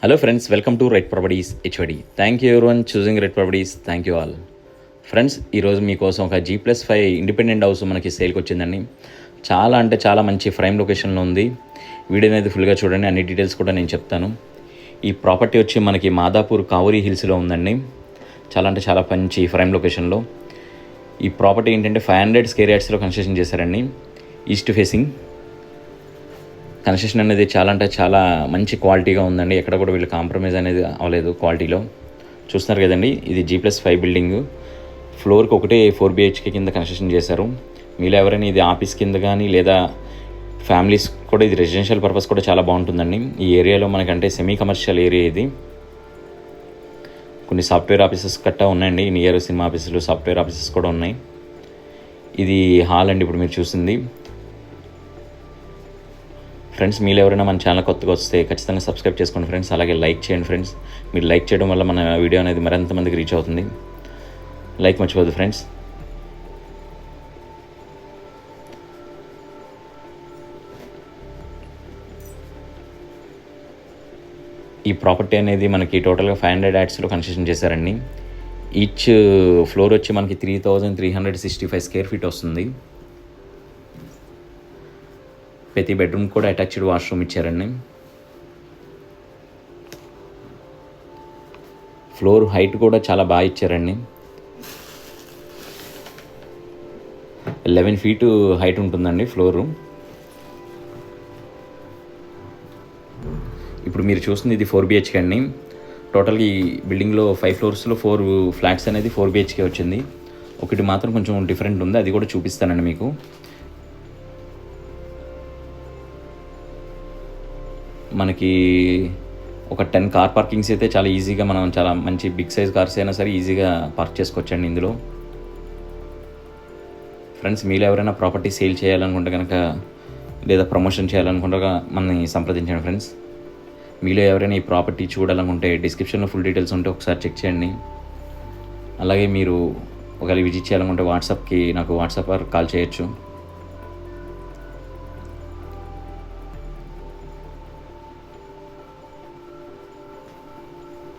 Hello friends, welcome to right properties HOD. Thank you everyone choosing right properties. Thank you all. Friends, ఈరోజు మీకోసం ఒక G+5 independent house మనకి సేల్కి వచ్చిందండి. చాలా అంటే చాలా మంచి ప్రైమ్ లొకేషన్లో ఉంది. వీడియో అనేది ఫుల్గా చూడండి, అన్ని డీటెయిల్స్ కూడా నేను చెప్తాను. ఈ ప్రాపర్టీ వచ్చి మనకి మాదాపూర్ కావూరి హిల్స్లో ఉందండి. చాలా అంటే చాలా మంచి ప్రైమ్ లొకేషన్లో. ఈ ప్రాపర్టీ ఏంటంటే 500 స్క్వేర్ యార్డ్స్లో కన్స్ట్రక్షన్ చేశారండి. ఈస్ట్ ఫేసింగ్ కన్స్ట్రక్షన్ అనేది చాలా అంటే చాలా మంచి క్వాలిటీగా ఉందండి. ఎక్కడ కూడా వీళ్ళు కాంప్రమైజ్ అనేది అవ్వలేదు క్వాలిటీలో. చూస్తున్నారు కదండి, ఇది G+5 బిల్డింగ్. ఫ్లోర్కి ఒకటే 4 BHK కింద కన్స్ట్రక్షన్ చేశారు. మీలో ఎవరైనా ఇది ఆఫీస్ కింద కానీ లేదా ఫ్యామిలీస్ కూడా ఇది రెసిడెన్షియల్ పర్పస్ కూడా చాలా బాగుంటుందండి. ఈ ఏరియాలో మనకంటే సెమీ కమర్షియల్ ఏరియా ఇది. కొన్ని సాఫ్ట్వేర్ ఆఫీసెస్ కట్టా ఉన్నాయండి. నియర్ సినిమా ఆఫీసులు, సాఫ్ట్వేర్ ఆఫీసెస్ కూడా ఉన్నాయి. ఇది హాల్ అండి ఇప్పుడు మీరు చూసింది. ఫ్రెండ్స్, మీరు ఎవరైనా మన ఛానల్ కొత్తగా వస్తే ఖచ్చితంగా సబ్స్క్రైబ్ చేసుకోండి ఫ్రెండ్స్. అలాగే లైక్ చేయండి ఫ్రెండ్స్. మీరు లైక్ చేయడం వల్ల మన వీడియో అనేది మరింత మందికి రీచ్ అవుతుంది. లైక్ మర్చిపోద్దు ఫ్రెండ్స్. ఈ ప్రాపర్టీ అనేది మనకి టోటల్గా 500 యార్డ్స్లో కన్స్ట్రక్షన్ చేశారండి. ఈచ్ ఫ్లోర్ వచ్చి మనకి 3365 స్క్వేర్ ఫీట్ వస్తుంది. ప్రతి బెడ్రూమ్ కూడా అటాచ్డ్ వాష్రూమ్ ఇచ్చారండి. ఫ్లోర్ హైట్ కూడా చాలా బాగా ఇచ్చారండి. 11 feet హైట్ ఉంటుందండి ఫ్లోరు. ఇప్పుడు మీరు చూస్తుంది ఇది 4 BHK అండి. టోటల్గా ఈ బిల్డింగ్లో 5 floors 4 ఫ్లాట్స్ అనేది 4 BHK వచ్చింది. ఒకటి మాత్రం కొంచెం డిఫరెంట్ ఉంది, అది కూడా చూపిస్తానండి మీకు. మనకి ఒక 10 కార్ పార్కింగ్స్ అయితే చాలా ఈజీగా మనం చాలా మంచి బిగ్ సైజ్ కార్స్ అయినా సరే ఈజీగా పార్క్ చేసుకోవచ్చండి ఇందులో. ఫ్రెండ్స్, మీరు ఎవరైనా ప్రాపర్టీ సేల్ చేయాలనుకుంటే కనుక లేదా ప్రమోషన్ చేయాలనుకుంటే మనని సంప్రదించండి ఫ్రెండ్స్. మీలో ఎవరైనా ఈ ప్రాపర్టీ చూడాలనుకుంటే డిస్క్రిప్షన్లో ఫుల్ డీటెయిల్స్ ఉంటే ఒకసారి చెక్ చేయండి. అలాగే మీరు ఒకవేళ విజిట్ చేయాలనుకుంటే వాట్సాప్కి నాకు వాట్సాప్ కాల్ చేయొచ్చు.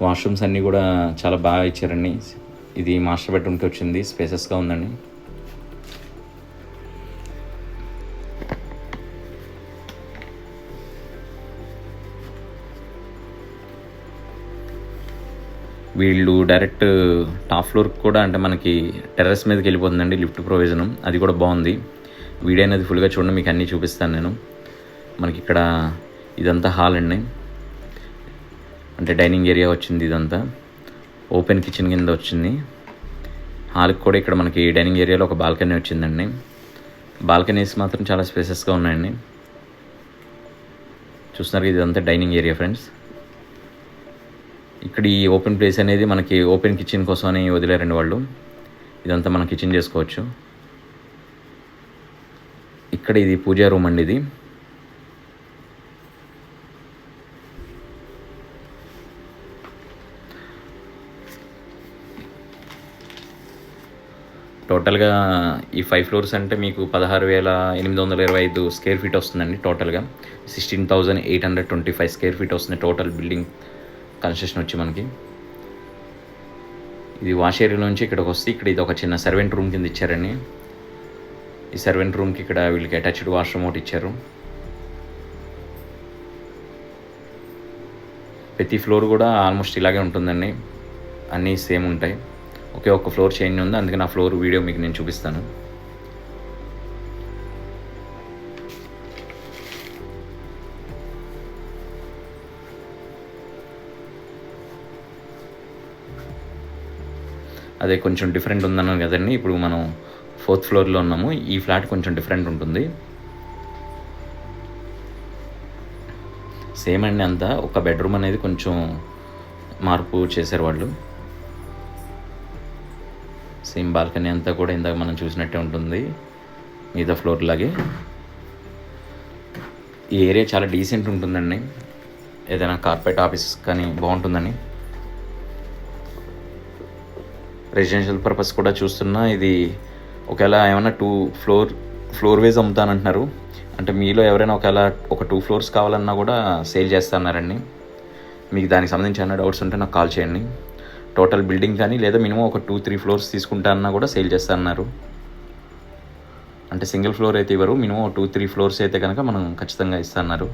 వాష్రూమ్స్ అన్నీ కూడా చాలా బాగా ఇచ్చారండి. ఇది మాస్టర్ బెడ్రూమ్కి వచ్చింది, స్పేసెస్గా ఉందండి. వీళ్ళు డైరెక్ట్ టాప్ ఫ్లోర్కి కూడా అంటే మనకి టెర్రస్ మీదకి వెళ్ళిపోతుందండి లిఫ్ట్ ప్రొవిజన్, అది కూడా బాగుంది. వీడియో అనేది ఫుల్గా చూడండి, మీకు అన్నీ చూపిస్తాను నేను. మనకి ఇక్కడ ఇదంతా హాల్ అండి, అంటే డైనింగ్ ఏరియా వచ్చింది. ఇదంతా ఓపెన్ కిచెన్ కింద వచ్చింది. హాల్కి కూడా ఇక్కడ మనకి డైనింగ్ ఏరియాలో ఒక బాల్కనీ వచ్చిందండి. బాల్కనీస్ మాత్రం చాలా స్పేసెస్గా ఉన్నాయండి. చూస్తున్నారు, ఇదంతా డైనింగ్ ఏరియా ఫ్రెండ్స్. ఇక్కడ ఈ ఓపెన్ ప్లేస్ అనేది మనకి ఓపెన్ కిచెన్ కోసం అని వదిలేరండి వాళ్ళు. ఇదంతా మనం కిచెన్ చేసుకోవచ్చు. ఇక్కడ ఇది పూజా రూమ్ అండి. ఇది టోటల్గా ఈ 5 floors అంటే మీకు 16,825 స్క్వేర్ ఫీట్ వస్తుందండి. టోటల్గా 16,825 స్క్వేర్ ఫీట్ వస్తుంది టోటల్ బిల్డింగ్ కన్స్ట్రక్షన్ వచ్చి మనకి. ఇది వాష్ ఏరియా నుంచి ఇక్కడికి వస్తే ఇక్కడ ఇది ఒక చిన్న సర్వెంట్ రూమ్ కింద ఇచ్చారండి. ఈ సర్వెంట్ రూమ్కి ఇక్కడ వీళ్ళకి అటాచ్డ్ వాష్రూమ్ ఒకటి ఇచ్చారు. ప్రతి ఫ్లోర్ కూడా ఆల్మోస్ట్ ఇలాగే ఉంటుందండి, అన్నీ సేమ్ ఉంటాయి. ఒక్క ఫ్లోర్ చేంజ్ ఉంది, అందుకే నా ఫ్లోర్ వీడియో మీకు నేను చూపిస్తాను. అదే కొంచెం డిఫరెంట్ ఉందన్నాను కదండి. ఇప్పుడు మనం 4th floorలో ఉన్నాము. ఈ ఫ్లాట్ కొంచెం డిఫరెంట్ ఉంటుంది. సేమ్ అండి అంతా. ఒక బెడ్రూమ్ అనేది కొంచెం మార్పు చేశారు వాళ్ళు. సేమ్ బాల్కనీ అంతా కూడా ఇందాక మనం చూసినట్టే ఉంటుంది మిగతా ఫ్లోర్ లాగే. ఈ ఏరియా చాలా డీసెంట్ ఉంటుందండి, ఏదైనా కార్పొరేట్ ఆఫీసెస్ కానీ బాగుంటుందని. రెసిడెన్షియల్ పర్పస్ కూడా చూస్తున్నా. ఇది ఒకవేళ ఏమైనా 2 ఫ్లోర్ వైజ్ అమ్ముతానంటున్నారు. అంటే మీలో ఎవరైనా ఒకవేళ ఒక 2 floors కావాలన్నా కూడా సేల్ చేస్తున్నారండి. మీకు దానికి సంబంధించి ఏమైనా డౌట్స్ ఉంటే నాకు కాల్ చేయండి. టోటల్ బిల్డింగ్ కానీ లేదా మినిమం ఒక 2-3 ఫ్లోర్స్ తీసుకుంటా అన్నా కూడా సేల్ చేస్తా అన్నారు. అంటే సింగిల్ ఫ్లోర్ అయితే ఇవ్వరు, మినిమం 2-3 ఫ్లోర్స్ అయితే కనుక మనం ఖచ్చితంగా ఇస్తా అన్నారు.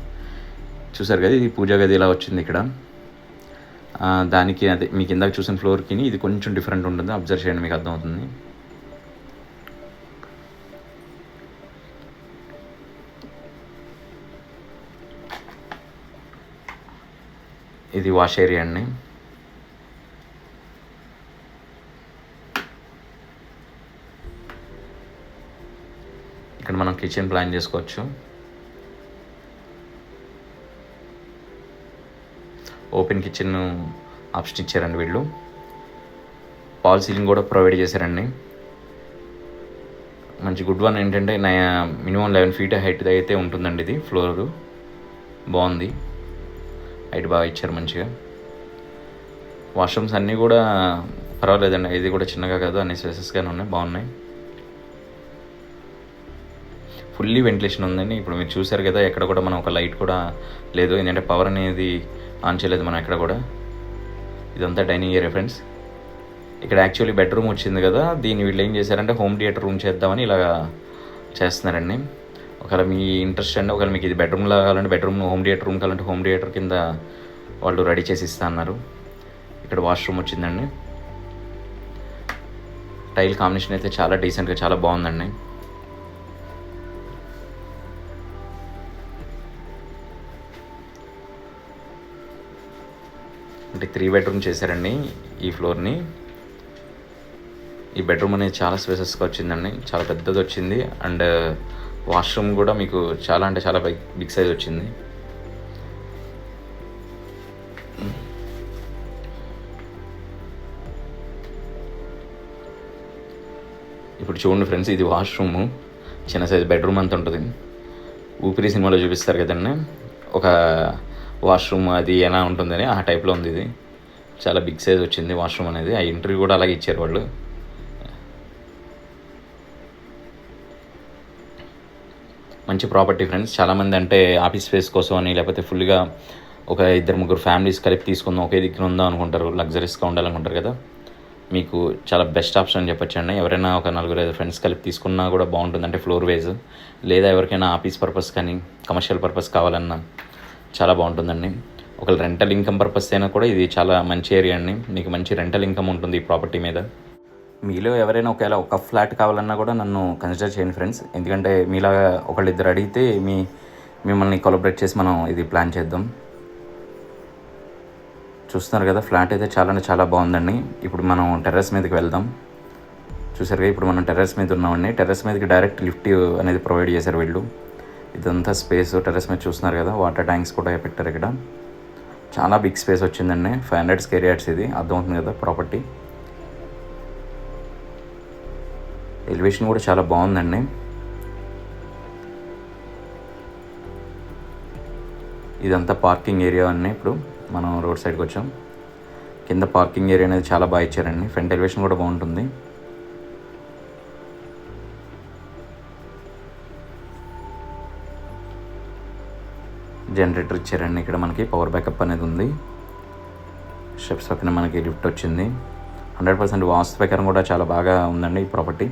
చూసారు కదా, ఇది పూజా గది ఇలా వచ్చింది ఇక్కడ. దానికి అదే మీకు ఇందాక చూసిన ఫ్లోర్కి ఇది కొంచెం డిఫరెంట్ ఉంటుంది, అబ్జర్వ్ చేయండి, మీకు అర్థమవుతుంది. ఇది వాష్ ఏరియా అండి. ఇక్కడ మనం కిచెన్ ప్లాన్ చేసుకోవచ్చు. ఓపెన్ కిచెన్ ఆప్షన్ ఇచ్చారండి వీళ్ళు. పాల్ సీలింగ్ కూడా ప్రొవైడ్ చేశారండి. మంచి గుడ్ వన్ ఏంటంటే మినిమం 11 feet హైట్ అయితే ఉంటుందండి. ఇది ఫ్లోరు బాగుంది, హైట్ బాగా ఇచ్చారు మంచిగా. వాష్రూమ్స్ అన్నీ కూడా పర్వాలేదండి, ఇది కూడా చిన్నగా కాదు, అన్ని స్పేసెస్గానే ఉన్నాయి, బాగున్నాయి. ఫుల్లీ వెంటిలేషన్ ఉందండి. ఇప్పుడు మీరు చూసారు కదా, ఎక్కడ కూడా మనం ఒక లైట్ కూడా లేదు, ఎందుకంటే పవర్ అనేది ఆన్ చేయలేదు మనం ఎక్కడ కూడా. ఇదంతా డైనింగ్ ఏరియా ఫ్రెండ్స్. ఇక్కడ యాక్చువల్లీ బెడ్రూమ్ వచ్చింది కదా, దీన్ని వీళ్ళు ఏం చేశారంటే హోమ్ థియేటర్ రూమ్ చేద్దామని ఇలా చేస్తున్నారండి. ఒకవేళ మీ ఇంట్రెస్ట్ అండి, ఒకవేళ మీకు ఇది బెడ్రూమ్లో కావాలంటే బెడ్రూమ్, హోమ్ థియేటర్ రూమ్ కావాలంటే హోమ్ థియేటర్ కింద వాళ్ళు రెడీ చేసి ఇస్తా అన్నారు. ఇక్కడ వాష్రూమ్ వచ్చిందండి. టైల్ కాంబినేషన్ అయితే చాలా డీసెంట్గా చాలా బాగుందండి. అంటే 3 bedroom చేశారండి ఈ ఫ్లోర్ని. ఈ బెడ్రూమ్ అనేది చాలా స్పేసెస్గా వచ్చిందండి, చాలా పెద్దది వచ్చింది. అండ్ వాష్రూమ్ కూడా మీకు చాలా అంటే చాలా బిగ్ సైజ్ వచ్చింది. ఇప్పుడు చూడండి ఫ్రెండ్స్, ఇది వాష్రూము, చిన్న సైజ్ బెడ్రూమ్ అంత ఉంటుంది. ఊపిరి సినిమాలో చూపిస్తారు కదండి ఒక వాష్రూమ్, అది ఎలా ఉంటుందని ఆ టైప్లో ఉంది. ఇది చాలా బిగ్ సైజ్ వచ్చింది వాష్రూమ్ అనేది. ఆ ఎంట్రీ కూడా అలాగే ఇచ్చారు వాళ్ళు. మంచి ప్రాపర్టీ ఫ్రెండ్స్. చాలామంది అంటే ఆఫీస్ స్పేస్ కోసం అని, లేకపోతే ఫుల్గా ఒక 2-3 ఫ్యామిలీస్ కలిపి తీసుకుందాం, ఒకే దగ్గర ఉందాం అనుకుంటారు, లగ్జరీస్గా ఉండాలనుకుంటారు కదా, మీకు చాలా బెస్ట్ ఆప్షన్ అని చెప్పొచ్చండి. ఎవరైనా ఒక 4-5 ఫ్రెండ్స్ కలిపి తీసుకున్నా కూడా బాగుంటుంది, అంటే ఫ్లోర్ వైజ్. లేదా ఎవరికైనా ఆఫీస్ పర్పస్ కానీ కమర్షియల్ పర్పస్ కావాలన్నా చాలా బాగుంటుందండి. ఒక రెంటల్ ఇన్కమ్ పర్పస్ అయినా కూడా ఇది చాలా మంచి ఏరియా అండి. మీకు మంచి రెంటల్ ఇన్కమ్ ఉంటుంది ఈ ప్రాపర్టీ మీద. మీలో ఎవరైనా ఒకవేళ ఒక ఫ్లాట్ కావాలన్నా కూడా నన్ను కన్సిడర్ చేయండి ఫ్రెండ్స్. ఎందుకంటే మీలాగా ఒకళ్ళిద్దరు అడిగితే మిమ్మల్ని కొలాబరేట్ చేసి మనం ఇది ప్లాన్ చేద్దాం. చూస్తున్నారు కదా, ఫ్లాట్ అయితే చాలా అంటే చాలా బాగుందండి. ఇప్పుడు మనం టెర్రస్ మీదకి వెళ్దాం. చూసారుగా, ఇప్పుడు మనం టెర్రస్ మీద ఉన్నామండి. టెర్రస్ మీదకి డైరెక్ట్ లిఫ్ట్ అనేది ప్రొవైడ్ చేశారు వీళ్ళు. ఇదంతా స్పేస్ టెర్రస్ మీద చూస్తున్నారు కదా, వాటర్ ట్యాంక్స్ కూడా పెట్టారు ఇక్కడ. చాలా బిగ్ స్పేస్ వచ్చిందండి. 500 square yards ఇది, అర్థమవుతుంది కదా ప్రాపర్టీ. ఎలివేషన్ కూడా చాలా బాగుందండి. ఇదంతా పార్కింగ్ ఏరియా అన్నీ. ఇప్పుడు మనం రోడ్ సైడ్కి వచ్చాం. కింద పార్కింగ్ ఏరియా అనేది చాలా బాగా ఇచ్చారండి. ఫ్రంట్ ఎలివేషన్ కూడా బాగుంటుంది. జనరేటర్ ఇచ్చారండి. ఇక్కడ మనకి పవర్ బ్యాకప్ అనేది ఉంది. స్టెప్స్ పక్కన మనకి లిఫ్ట్ వచ్చింది. 100% వాస్తు ప్రకారం కూడా చాలా బాగా ఉందండి ఈ ప్రాపర్టీ.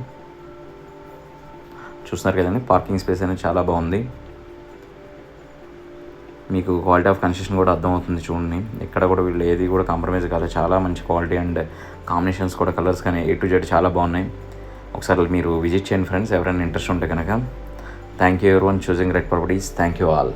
చూస్తున్నారు కదండి, పార్కింగ్ స్పేస్ అనేది చాలా బాగుంది. మీకు క్వాలిటీ ఆఫ్ కన్స్ట్రక్షన్ కూడా అర్థమవుతుంది. చూడండి, ఎక్కడ కూడా వీళ్ళు ఏది కూడా కాంప్రమైజ్ కాలేదు. చాలా మంచి క్వాలిటీ అండ్ కాంబినేషన్స్ కూడా, కలర్స్ కానీ A to Z చాలా బాగున్నాయి. ఒకసారి మీరు విజిట్ చేయండి ఫ్రెండ్స్, ఎవరైనా ఇంట్రెస్ట్ ఉంటే కనుక. Thank you everyone choosing red properties. Thank you all.